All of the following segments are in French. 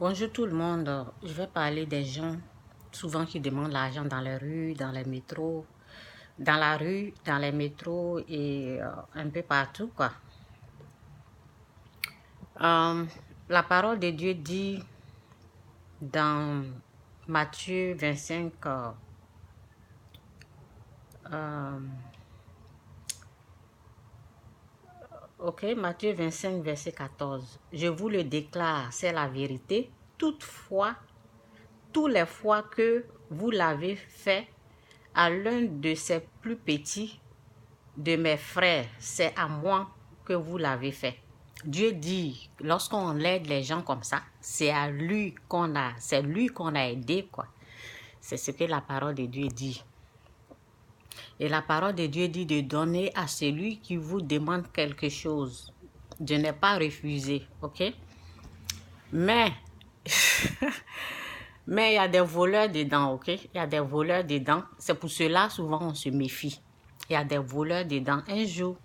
Bonjour tout le monde. Je vais parler des gens souvent qui demandent l'argent dans les rues, dans les métros, dans la rue, dans les métros et un peu partout, quoi. Euh, la parole de Dieu dit dans Matthieu 25, euh, Matthieu 25, verset 14. Je vous le déclare, c'est la vérité. Toutefois, toutes les fois que vous l'avez fait à l'un de ces plus petits de mes frères, c'est à moi que vous l'avez fait. Dieu dit, lorsqu'on aide les gens comme ça, c'est à lui c'est lui qu'on a aidé, quoi. C'est ce que la parole de Dieu dit. Et la parole de Dieu dit de donner à celui qui vous demande quelque chose. De ne pas refuser, ok? Mais, mais il y a des voleurs dedans, ok? Il y a des voleurs dedans. C'est pour cela, souvent, on se méfie. Il y a des voleurs dedans. Un jour,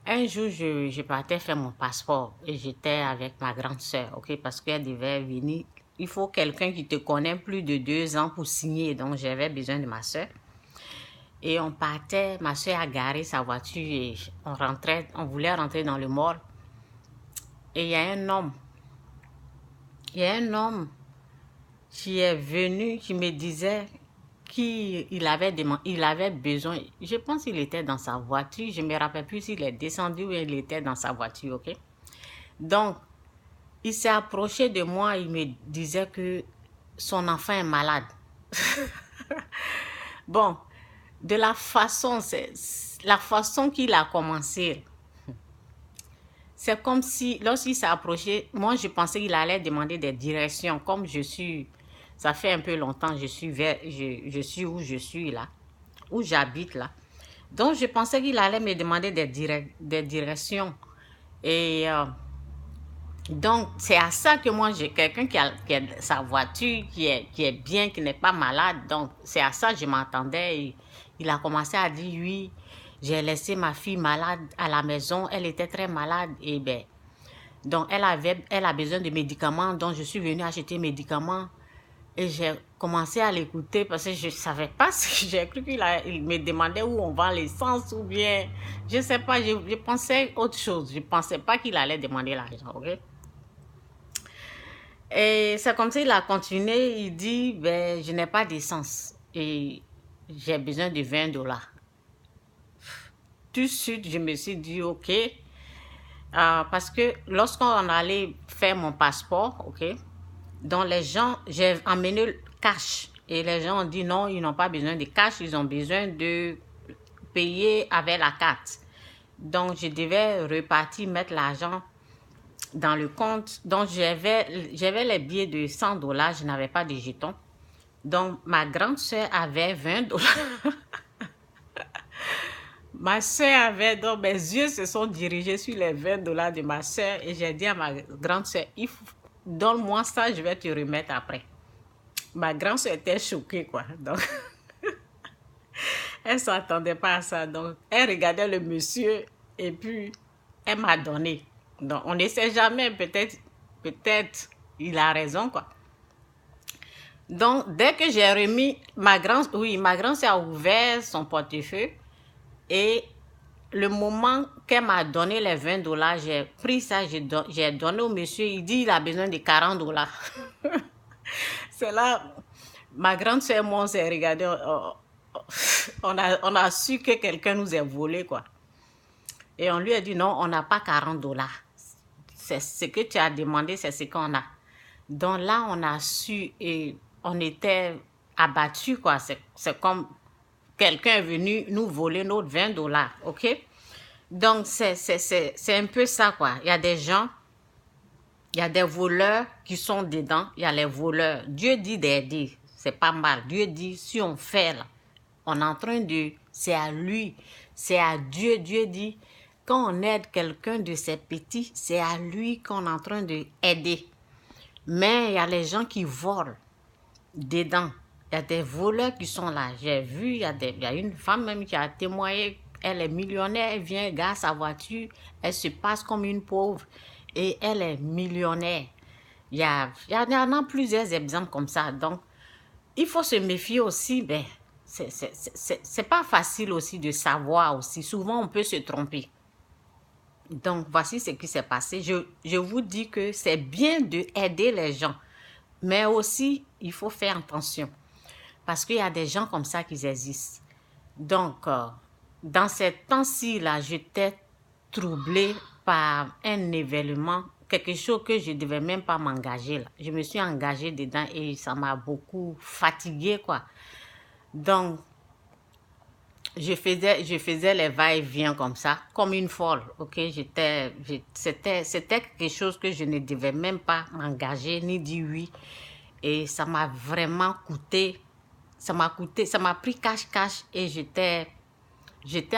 je partais faire mon passeport et j'étais avec ma grande soeur, ok, parce qu'elle devait venir. Il faut quelqu'un qui te connaît plus de 2 ans pour signer, donc j'avais besoin de ma soeur. Et on partait, ma soeur a garé sa voiture et on voulait rentrer dans le mall. Et il y a un homme qui est venu, qui me disait qu'il avait besoin, je pense qu'il était dans sa voiture, je ne me rappelle plus s'il est descendu ou il était dans sa voiture, ok? Donc, il s'est approché de moi, il me disait que son enfant est malade. Bon, de la façon qu'il a commencé, c'est comme si, lorsqu'il s'est approché, moi je pensais qu'il allait demander des directions, comme ça fait un peu longtemps, je suis où je suis là, où j'habite là. Donc je pensais qu'il allait me demander des directions. Et donc c'est à ça que moi j'ai quelqu'un qui a sa voiture, qui est bien, qui n'est pas malade. Donc c'est à ça que je m'attendais. Il a commencé à dire oui, j'ai laissé ma fille malade à la maison, elle était très malade. Et ben, donc elle a besoin de médicaments, donc je suis venue acheter médicaments. Et j'ai commencé à l'écouter parce que je ne savais pas si j'ai cru il me demandait où on vend l'essence ou bien, je ne sais pas, je pensais autre chose. Je ne pensais pas qu'il allait demander l'argent, ok? Et c'est comme ça qu'il a continué, il dit, ben, je n'ai pas d'essence et j'ai besoin de 20 $. Tout de suite, je me suis dit, ok, parce que lorsqu'on allait faire mon passeport, ok, donc les gens, j'ai emmené le cash et les gens ont dit non, ils n'ont pas besoin de cash, ils ont besoin de payer avec la carte. Donc je devais repartir, mettre l'argent dans le compte. Donc j'avais les billets de 100 $, je n'avais pas de jetons. Donc ma grande soeur avait 20 $. Ma soeur avait, donc mes yeux se sont dirigés sur les 20 $ de ma soeur et j'ai dit à ma grande soeur, donne-moi ça, je vais te remettre après. Ma grande soeur était choquée, quoi. Donc, elle ne s'attendait pas à ça. Donc, elle regardait le monsieur et puis elle m'a donné. Donc, on ne sait jamais, peut-être, il a raison, quoi. Donc, dès que j'ai remis, ma grande soeur a ouvert son portefeuille et le moment qu'elle m'a donné les 20 $, j'ai pris ça, j'ai donné au monsieur, il dit qu'il a besoin de 40 $. C'est là, ma grande soeur et moi, on s'est regardé, on a su que quelqu'un nous a volé, quoi. Et on lui a dit non, on n'a pas 40 $. C'est ce que tu as demandé, c'est ce qu'on a. Donc là, on a su et on était abattus, quoi. C'est comme quelqu'un est venu nous voler nos 20 $, ok? Donc, c'est un peu ça, quoi. Il y a des gens, il y a des voleurs qui sont dedans, il y a les voleurs. Dieu dit d'aider, c'est pas mal. Dieu dit, si on fait là, on est en train de, c'est à lui, c'est à Dieu. Dieu dit, quand on aide quelqu'un de ses petits, c'est à lui qu'on est en train d'aider. Mais il y a les gens qui volent dedans. Il y a des voleurs qui sont là. J'ai vu, il y a une femme même qui a témoigné, elle est millionnaire, elle vient, gare sa voiture, elle se passe comme une pauvre. et elle est millionnaire. Il y en a plusieurs exemples comme ça. Donc, il faut se méfier aussi. Ben, c'est pas facile aussi de savoir aussi. Souvent, on peut se tromper. Donc, voici ce qui s'est passé. Je vous dis que c'est bien d'aider les gens, mais aussi, il faut faire attention parce qu'il y a des gens comme ça qui existent. Donc, dans ces temps-ci, là, j'étais troublée par un événement, quelque chose que je ne devais même pas m'engager là. Je me suis engagée dedans et ça m'a beaucoup fatiguée, quoi. Donc, je faisais les va-et-vient comme ça, comme une folle, ok? C'était quelque chose que je ne devais même pas m'engager, ni dire oui. Et ça m'a vraiment coûté, ça m'a pris cache-cache et j'étais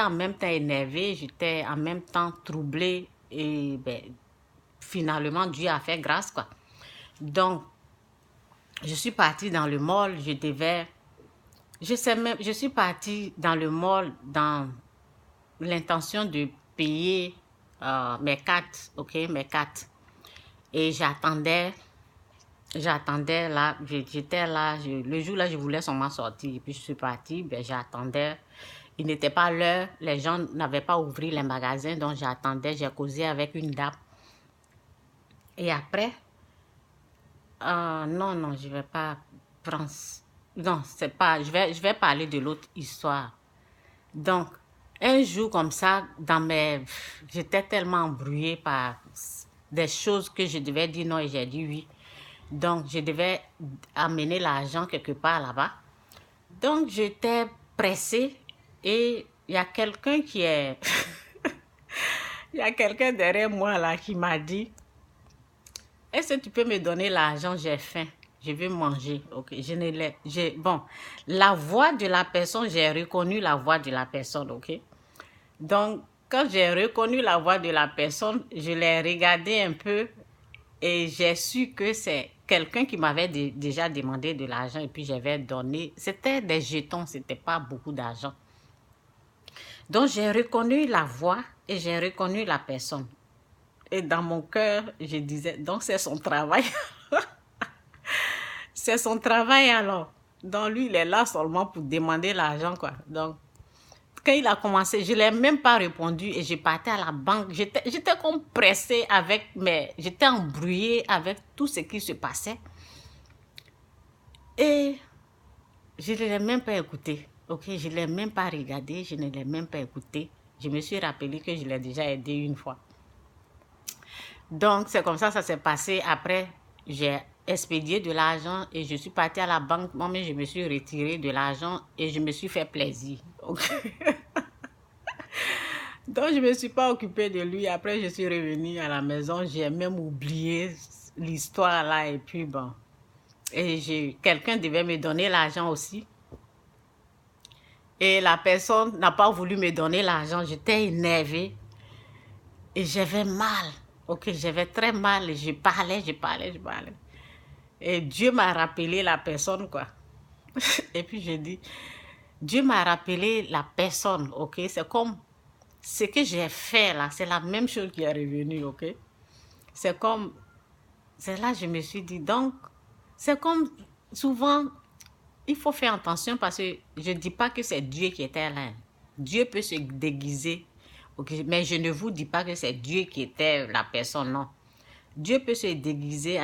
en même temps énervée, j'étais en même temps troublée et ben, finalement, Dieu a fait grâce, quoi. Donc, je suis partie dans le mall, je suis partie dans le mall dans l'intention de payer mes cartes, ok, mes cartes. Et j'attendais là, j'étais là, le jour là, je voulais seulement sortir. Et puis je suis partie, ben, j'attendais. Il n'était pas l'heure, les gens n'avaient pas ouvert les magasins, donc j'attendais, j'ai causé avec une dame. Et après, non, non, je vais pas prendre. Non, c'est pas. Je vais parler de l'autre histoire. Donc, un jour comme ça, j'étais tellement embrouillée par des choses que je devais dire non et j'ai dit oui. Donc, je devais amener l'argent quelque part là-bas. Donc, j'étais pressée et il y a quelqu'un qui est. Il y a quelqu'un derrière moi là qui m'a dit, est-ce que tu peux me donner l'argent? J'ai faim. Je veux manger. Ok, je ne l'ai. Bon, la voix de la personne, j'ai reconnu la voix de la personne. Ok. Donc, quand j'ai reconnu la voix de la personne, je l'ai regardé un peu et j'ai su que c'est quelqu'un qui m'avait déjà demandé de l'argent et puis j'avais donné. C'était des jetons, c'était pas beaucoup d'argent. Donc, j'ai reconnu la voix et j'ai reconnu la personne. Et dans mon cœur, je disais, donc c'est son travail. C'est son travail alors. Donc lui, il est là seulement pour demander l'argent, quoi. Donc, quand il a commencé, je ne l'ai même pas répondu et je partais à la banque. J'étais comme pressée j'étais embrouillée avec tout ce qui se passait. Et je ne l'ai même pas écouté. Ok, je ne l'ai même pas regardé, je ne l'ai même pas écouté. Je me suis rappelé que je l'ai déjà aidé une fois. Donc, c'est comme ça s'est passé. Après, j'ai expédié de l'argent et je suis partie à la banque. Moi-même, je me suis retirée de l'argent et je me suis fait plaisir. Okay. Donc, je ne me suis pas occupée de lui. Après, je suis revenue à la maison. J'ai même oublié l'histoire là. Et puis, bon. Et quelqu'un devait me donner l'argent aussi. Et la personne n'a pas voulu me donner l'argent. J'étais énervée. Et j'avais mal. Ok, j'avais très mal. Et je parlais. Et Dieu m'a rappelé la personne, quoi. Et puis, je dis, Dieu m'a rappelé la personne, ok? C'est comme ce que j'ai fait là, c'est la même chose qui est revenue, ok? C'est là que je me suis dit, donc, c'est comme, souvent, il faut faire attention parce que je ne dis pas que c'est Dieu qui était là. Dieu peut se déguiser, ok? Mais je ne vous dis pas que c'est Dieu qui était la personne, non. Dieu peut se déguiser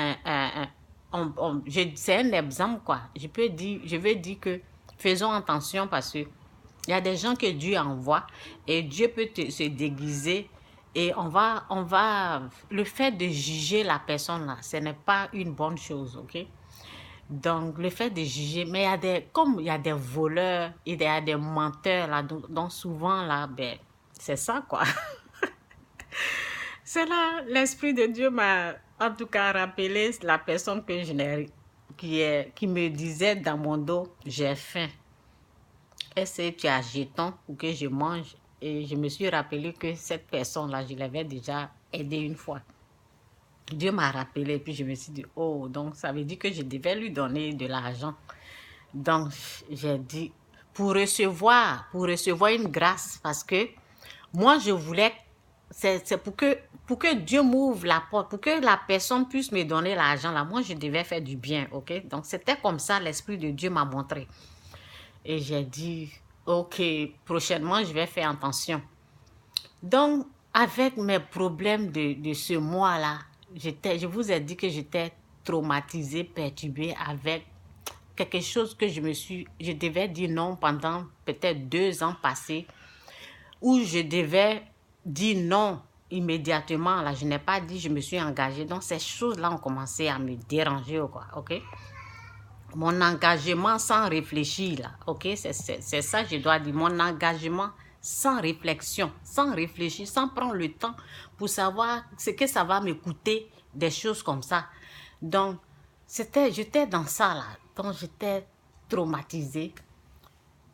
c'est un exemple, quoi. Je veux dire que faisons attention parce que il y a des gens que Dieu envoie et Dieu peut se déguiser et le fait de juger la personne là, ce n'est pas une bonne chose, ok? Donc, le fait de juger, mais comme il y a des voleurs, il y a des menteurs là, donc souvent là, ben, c'est ça, quoi. C'est là, l'Esprit de Dieu m'a en tout cas rappelé la personne que qui me disait dans mon dos, j'ai faim. Est-ce que tu as jeton pour que je mange? Et je me suis rappelé que cette personne-là, je l'avais déjà aidée une fois. Dieu m'a rappelé, puis je me suis dit, oh, donc ça veut dire que je devais lui donner de l'argent. Donc, j'ai dit, pour recevoir une grâce, parce que moi, je voulais c'est pour que Dieu m'ouvre la porte, pour que la personne puisse me donner l'argent là. Moi, je devais faire du bien, ok? Donc, c'était comme ça, l'Esprit de Dieu m'a montré. Et j'ai dit, ok, prochainement, je vais faire attention. Donc, avec mes problèmes de ce mois-là, je vous ai dit que j'étais traumatisée, perturbée avec quelque chose que je devais dire non pendant peut-être 2 ans passés, où je devais dire non immédiatement. Là, je n'ai pas dit, je me suis engagée. Donc, ces choses-là ont commencé à me déranger, quoi, ok? Mon engagement sans réfléchir, là, ok? C'est ça, je dois dire. Mon engagement sans réflexion, sans réfléchir, sans prendre le temps pour savoir ce que ça va me coûter, des choses comme ça. Donc, j'étais dans ça, là. Donc, j'étais traumatisée.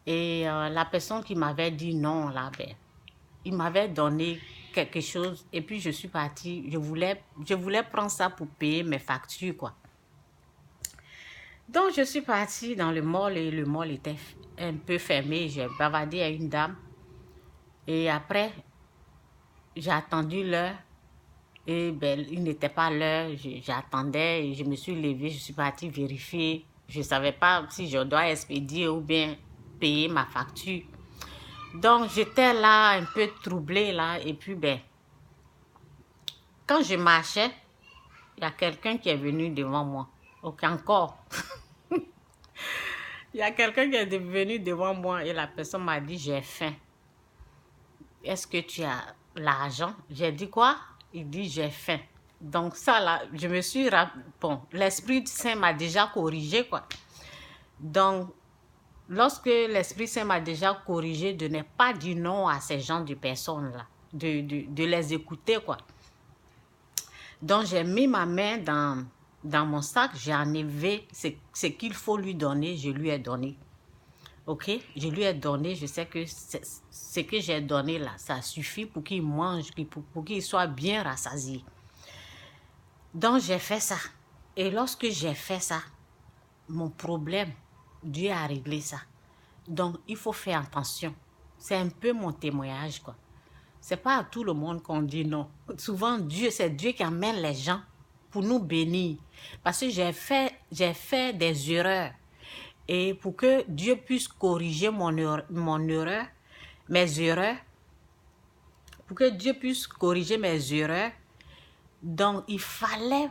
Et la personne qui m'avait dit non, là, ben, il m'avait donné quelque chose. Et puis, je suis partie. Je voulais prendre ça pour payer mes factures, quoi. Donc, je suis partie dans le mall et le mall était un peu fermé. J'ai bavardé à une dame. Et après, j'ai attendu l'heure. Et ben, il n'était pas l'heure. J'attendais et je me suis levée. Je suis partie vérifier. Je ne savais pas si je dois expédier ou bien payer ma facture. Donc, j'étais là, un peu troublée là. Et puis, ben, quand je marchais, il y a quelqu'un qui est venu devant moi. Ok, encore. Il y a quelqu'un qui est venu devant moi et la personne m'a dit, j'ai faim. Est-ce que tu as l'argent? J'ai dit quoi? Il dit, j'ai faim. Donc ça là, je me suis... Bon, l'Esprit Saint m'a déjà corrigé, quoi. Donc, lorsque l'Esprit Saint m'a déjà corrigé de ne pas dire non à ces gens de personnes-là, de les écouter, quoi. Donc, j'ai mis ma main dans mon sac, j'ai enlevé ce qu'il faut lui donner, je lui ai donné. Ok, je lui ai donné, je sais que ce que j'ai donné là, ça suffit pour qu'il mange, pour qu'il soit bien rassasié. Donc, j'ai fait ça. Et lorsque j'ai fait ça, mon problème, Dieu a réglé ça. Donc, il faut faire attention. C'est un peu mon témoignage, quoi. C'est pas à tout le monde qu'on dit non. Souvent, c'est Dieu qui amène les gens pour nous bénir. Parce que j'ai fait des erreurs. Et pour que Dieu puisse corriger mon erreur, mes erreurs, pour que Dieu puisse corriger mes erreurs, donc il fallait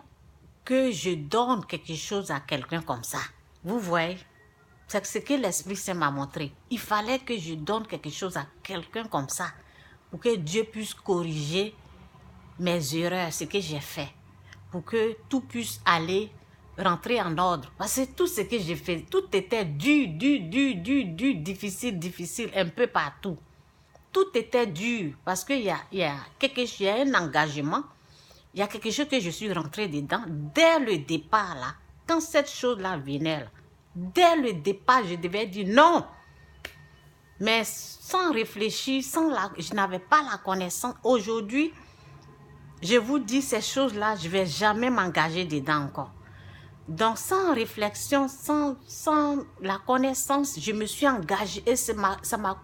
que je donne quelque chose à quelqu'un comme ça. Vous voyez? C'est ce que l'Esprit Saint m'a montré. Il fallait que je donne quelque chose à quelqu'un comme ça pour que Dieu puisse corriger mes erreurs, ce que j'ai fait, pour que tout puisse rentrer en ordre. Parce que tout ce que j'ai fait, tout était dur, difficile, un peu partout. Tout était dur parce qu'il y a un engagement, il y a quelque chose que je suis rentrée dedans dès le départ, là. Quand cette chose-là venait, là, dès le départ, je devais dire non. Mais sans réfléchir, je n'avais pas la connaissance. Aujourd'hui, je vous dis ces choses-là, je ne vais jamais m'engager dedans encore. Donc, sans réflexion, sans la connaissance, je me suis engagée et ça m'a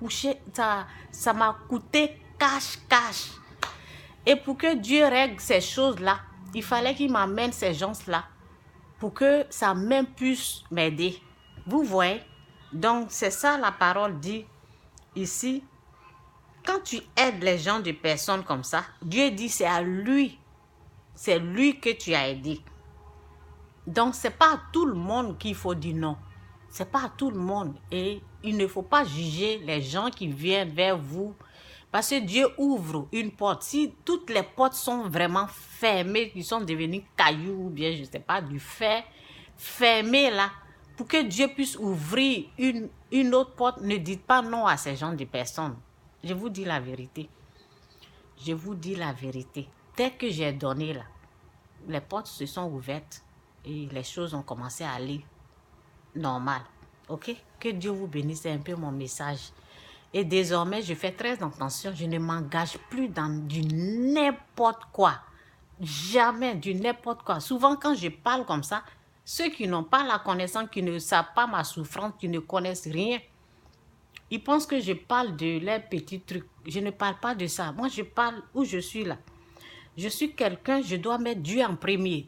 coûté cash. Et pour que Dieu règle ces choses-là, il fallait qu'il m'amène ces gens-là pour que ça même puisse m'aider. Vous voyez? Donc, c'est ça la parole dit ici. Quand tu aides les gens de personnes comme ça, Dieu dit c'est à lui. C'est lui que tu as aidé. Donc, ce n'est pas à tout le monde qu'il faut dire non. Ce n'est pas à tout le monde. Et il ne faut pas juger les gens qui viennent vers vous. Parce que Dieu ouvre une porte. Si toutes les portes sont vraiment fermées, qui sont devenues cailloux ou bien, je ne sais pas, du fer, fermées là, pour que Dieu puisse ouvrir une autre porte, ne dites pas non à ces gens de personnes. Je vous dis la vérité. Je vous dis la vérité. Dès que j'ai donné là, les portes se sont ouvertes et les choses ont commencé à aller normal. Ok? Que Dieu vous bénisse, c'est un peu mon message. Et désormais, je fais très attention. Je ne m'engage plus dans du n'importe quoi. Jamais du n'importe quoi. Souvent, quand je parle comme ça, ceux qui n'ont pas la connaissance, qui ne savent pas ma souffrance, qui ne connaissent rien, Ils pensent que je parle de leurs petits trucs. Je ne parle pas de ça. Moi, je parle où je suis là. Je suis quelqu'un, je dois mettre Dieu en premier.